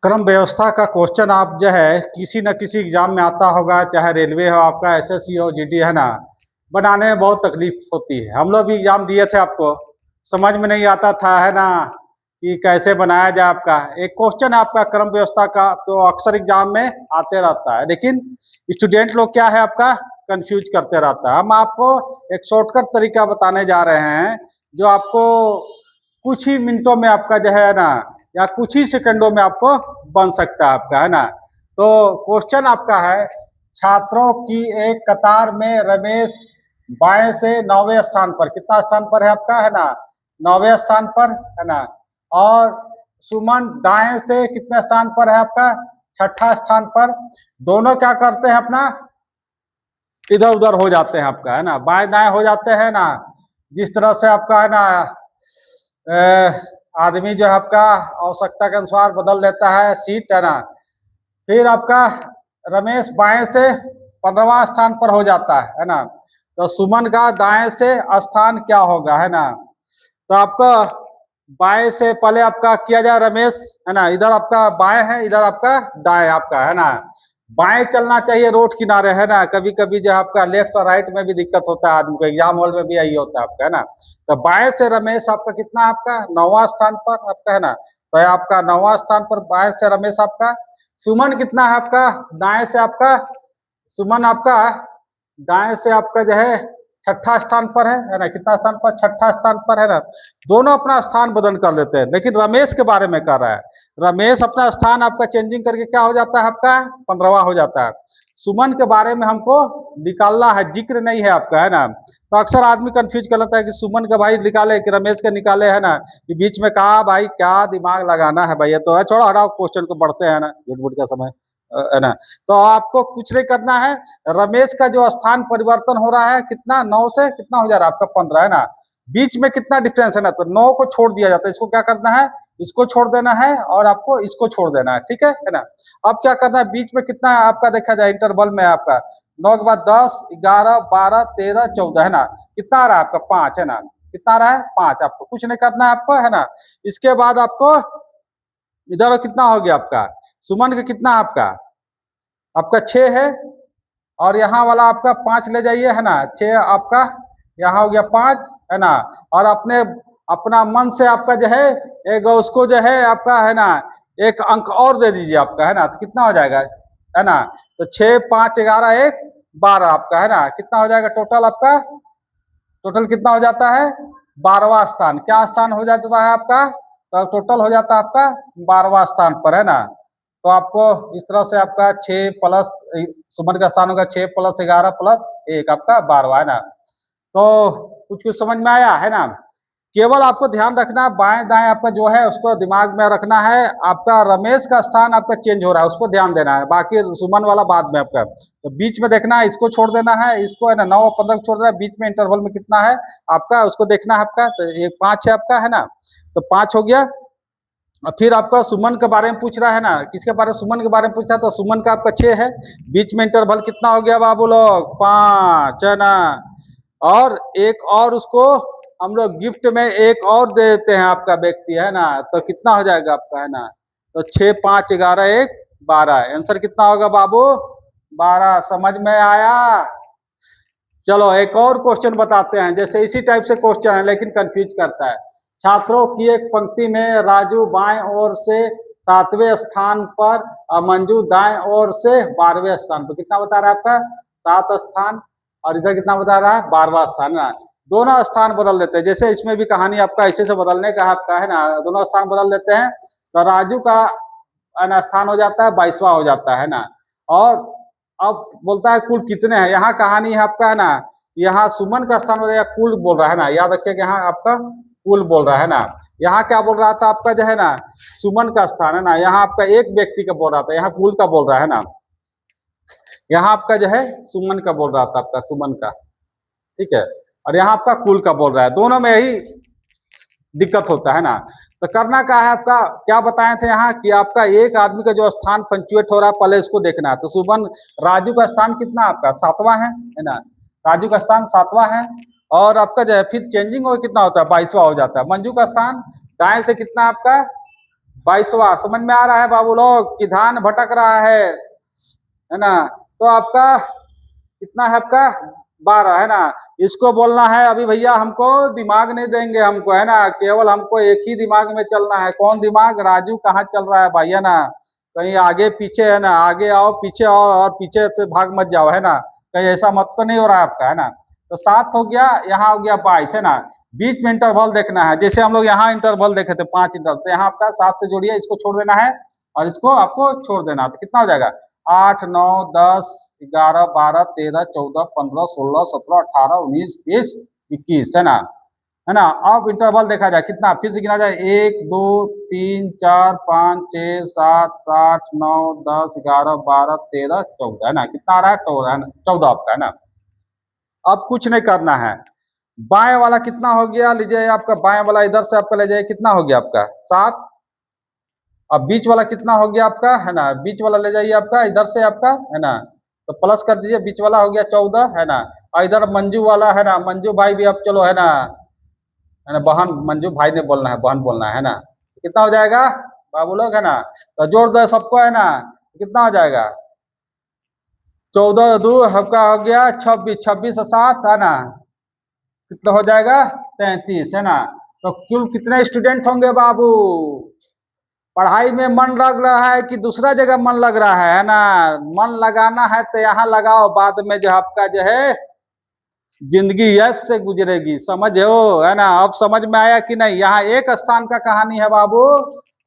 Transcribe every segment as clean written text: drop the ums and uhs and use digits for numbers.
क्रम व्यवस्था का क्वेश्चन आप जो है किसी न किसी एग्जाम में आता होगा, चाहे रेलवे हो, आपका एसएससी हो, जीडी है ना। बनाने में बहुत तकलीफ होती है। हम लोग भी एग्जाम दिए थे, आपको समझ में नहीं आता था है ना कि कैसे बनाया जाए। आपका एक क्वेश्चन है आपका क्रम व्यवस्था का, तो अक्सर एग्जाम में आते रहता है, लेकिन स्टूडेंट लोग क्या है आपका कंफ्यूज करते रहता है। हम आपको एक शॉर्टकट तरीका बताने जा रहे हैं, जो आपको कुछ ही मिनटों में आपका जो है ना, या कुछ ही सेकंडों में आपको बन सकता है आपका, है ना। तो क्वेश्चन आपका है, छात्रों की एक कतार में रमेश बाएं से 9वें स्थान पर, कितना स्थान पर है आपका, है ना, 9वें स्थान पर, है ना। और सुमन दाएं से कितने स्थान पर है आपका, 6ठा स्थान पर। दोनों क्या करते हैं अपना इधर उधर हो जाते हैं आपका, है ना, बाएं दाएं हो जाते हैं ना। जिस तरह से आपका है ना आदमी जो है आपका आवश्यकता के अनुसार बदल देता है सीट, है ना। फिर आपका रमेश बाएं से 15वां स्थान पर हो जाता है ना। तो सुमन का दाएं से स्थान क्या होगा, है ना। तो आपका बाएं से पहले आपका किया जाए रमेश, है ना, इधर आपका बाएं है, इधर आपका दाएं आपका, है ना। बाएं चलना चाहिए रोड किनारे, है ना। कभी कभी जो आपका लेफ्ट और राइट में भी दिक्कत होता है आदमी को, एग्जाम हॉल में भी यही होता है आपका, है ना। तो बाएं से रमेश आपका कितना आपका 9वां स्थान पर आपका, है ना। तो आपका 9वां स्थान पर बाएं से रमेश आपका। सुमन कितना है आपका दाएं से आपका, सुमन आपका दाएं से आपका जो है 6ठा स्थान पर है ना। कितना स्थान पर, 6ठा स्थान पर, है ना। दोनों अपना स्थान बदल कर लेते हैं, लेकिन रमेश के बारे में कर रहा है। रमेश अपना स्थान आपका चेंजिंग करके क्या हो जाता है आपका 15वां हो जाता है। सुमन के बारे में हमको निकालना है, जिक्र नहीं है आपका, है ना। तो अक्सर आदमी कंफ्यूज कर लेता है कि सुमन का भाई निकाले कि रमेश का निकाले, है ना। कि बीच में कहा भाई क्या दिमाग लगाना है भाई, ये तो है, छोड़ो हटाओ क्वेश्चन को, बढ़ते हैं ना, झूठ मूठ का समय, है ना। तो आपको कुछ नहीं करना है। रमेश का जो स्थान परिवर्तन हो रहा है कितना, 9 से कितना हो जा रहा है आपका 15, है ना। बीच में कितना डिफरेंस है ना, तो 9 को छोड़ दिया जाता है। इसको क्या करना है, इसको छोड़ देना है, और आपको इसको छोड़ देना है, ठीक है ना। अब क्या करना है, बीच में कितना आपका देखा जाए इंटरवल में आपका 9 के बाद 10, 11, 12, 13, 14, है ना। कितना आ रहा है आपका 5, है ना। कितना आ रहा है 5, आपको कुछ नहीं करना है आपको, है ना। इसके बाद आपको इधर कितना हो गया आपका, सुमन का कितना आपका आपका 6 है, और यहाँ वाला आपका 5 ले जाइए, है ना। 6 आपका यहाँ हो गया 5, है ना। और अपने अपना मन से आपका जो है एक उसको जो है आपका, है ना, एक अंक और दे दीजिए आपका, है ना। तो कितना हो जाएगा, है ना। तो 6, 5, 11, 1, 12 आपका, है ना। कितना हो जाएगा टोटल आपका, टोटल कितना हो जाता है 12वां स्थान। क्या स्थान हो जाता है आपका, तो टोटल हो जाता है आपका 12वां स्थान पर, है ना। तो आपको इस तरह से आपका 6 प्लस सुमन का स्थान होगा 6 + 11 + 1 आपका 12वां, है ना। तो कुछ कुछ समझ में आया, है ना। केवल आपको ध्यान रखना बाएं दाएं आपका जो है उसको दिमाग में रखना है। आपका रमेश का स्थान आपका चेंज हो रहा है, उसको ध्यान देना है, बाकी सुमन वाला बाद में आपका। तो बीच में देखना है, इसको छोड़ देना है, इसको है ना 9 और 15 को छोड़ देना है, बीच में इंटरवल में कितना है आपका उसको देखना है आपका। तो एक 5 है आपका, है ना। तो 5 हो गया। और फिर आपका सुमन के बारे में पूछ रहा है ना, किसके बारे में, सुमन के बारे में पूछ रहा है। तो सुमन का आपका 6 है, बीच में इंटरवल कितना हो गया बाबू लोग 5, है ना। और एक और उसको हम लोग गिफ्ट में एक और दे देते हैं आपका व्यक्ति, है ना। तो कितना हो जाएगा आपका, है ना। तो 6, 5, 11, 1, 12, आंसर कितना होगा बाबू 12। समझ में आया। चलो एक और क्वेश्चन बताते हैं, जैसे इसी टाइप से क्वेश्चन है लेकिन कंफ्यूज करता है। छात्रों की एक पंक्ति में राजू बाएं ओर से 7वें स्थान पर और मंजू दाएं ओर से 12वें स्थान पर। कितना बता रहा है आपका 7 स्थान, और इधर कितना बता रहा है 12वां स्थान, है ना। दोनों स्थान बदल देते हैं, जैसे इसमें भी कहानी आपका ऐसे से बदलने का आपका, है ना। दोनों स्थान बदल देते हैं, तो राजू का स्थान हो जाता है 22वां हो जाता है ना। और अब बोलता है कुल कितने हैं, यहाँ कहानी है आपका, है ना। यहाँ सुमन का स्थान हो जाएगा, कुल बोल रहा है ना, याद रखिए यहाँ आपका कुल बोल रहा है ना। यहाँ क्या बोल रहा था आपका जो है ना सुमन का स्थान, है ना। यहाँ आपका एक व्यक्ति का बोल रहा था, यहाँ कुल का बोल रहा है ना। यहाँ आपका जो है सुमन का बोल रहा था आपका, सुमन का, ठीक है। और यहाँ आपका कुल का बोल रहा है, दोनों में यही दिक्कत होता है ना। तो करना क्या है आपका, क्या बताए थे यहाँ कि आपका एक आदमी का जो स्थान पंक्चुएट हो रहा है पहले उसको देखना है। तो सुमन राजू का स्थान कितना आपका 7वां है ना। राजू का स्थान 7वां है, और आपका जो है फिर चेंजिंग हो कितना होता है 22वां हो जाता है। मंजू का स्थान दाएं से कितना आपका 22वां समझ में आ रहा है बाबू लोग कि ध्यान भटक रहा है ना। तो आपका कितना है आपका 12 है ना। इसको बोलना है अभी भैया हमको दिमाग नहीं देंगे हमको है ना, केवल हमको एक ही दिमाग में चलना है। कौन दिमाग? राजू कहाँ चल रहा है भाई है ना, कहीं आगे पीछे है ना, आगे आओ पीछे आओ और पीछे से भाग मत जाओ है ना, कहीं ऐसा मत तो नहीं हो रहा है आपका है ना। तो 7 हो गया, यहाँ हो गया 22 है ना। बीच में इंटरवल देखना है, जैसे हम लोग यहाँ इंटरवल देखे थे 5 इंटरवल, तो यहाँ आपका 7 से जोड़िए, इसको छोड़ देना है और इसको आपको छोड़ देना है। तो कितना हो जाएगा 8 9 10 11 12 13 14 15 16 17 18 19 20 21 है ना। अब इंटरवल देखा जाए कितना, फिर से गिना जाए 1 2 3 4 5 6 7 8 9 10 11 12 13 14 है ना। कितना आ रहा है 14 आपका है ना। अब कुछ नहीं करना है। बाएं वाला कितना हो गया, लीजिए आपका बाएं वाला इधर से आपका ले जाइए, कितना हो गया आपका 7। अब बीच वाला कितना हो गया आपका है ना, बीच वाला ले जाइए आपका इधर से आपका है ना, तो प्लस कर दीजिए, बीच वाला हो गया 14 है ना। और इधर मंजू वाला है ना, मंजू भाई भी अब चलो है ना, बहन मंजू भाई ने बोलना है, बहन बोलना है ना। कितना हो जाएगा बाबू लोग है ना, तो जोड़ दो सबको है ना, कितना हो जाएगा 14 2 आपका हो गया 26, 26 से 7 है ना, कितना हो जाएगा 33 है ना। तो कुल कितने स्टूडेंट होंगे बाबू? पढ़ाई में मन लग रहा है कि दूसरा जगह मन लग रहा है ना। मन लगाना है तो यहाँ लगाओ, बाद में जो आपका जो है जिंदगी यश से गुजरेगी, समझो है ना। अब समझ में आया कि नहीं? यहाँ एक स्थान का कहानी है बाबू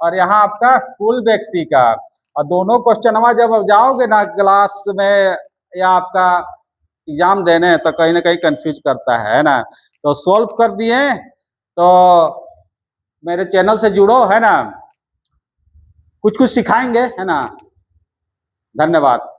और यहाँ आपका कुल व्यक्ति का। और दोनों क्वेश्चनवा जब जाओगे ना क्लास में या आपका एग्जाम देने, तो कहीं ना कहीं कंफ्यूज करता है ना। तो सॉल्व कर दिए तो मेरे चैनल से जुड़ो है ना, कुछ कुछ सिखाएंगे है ना। धन्यवाद।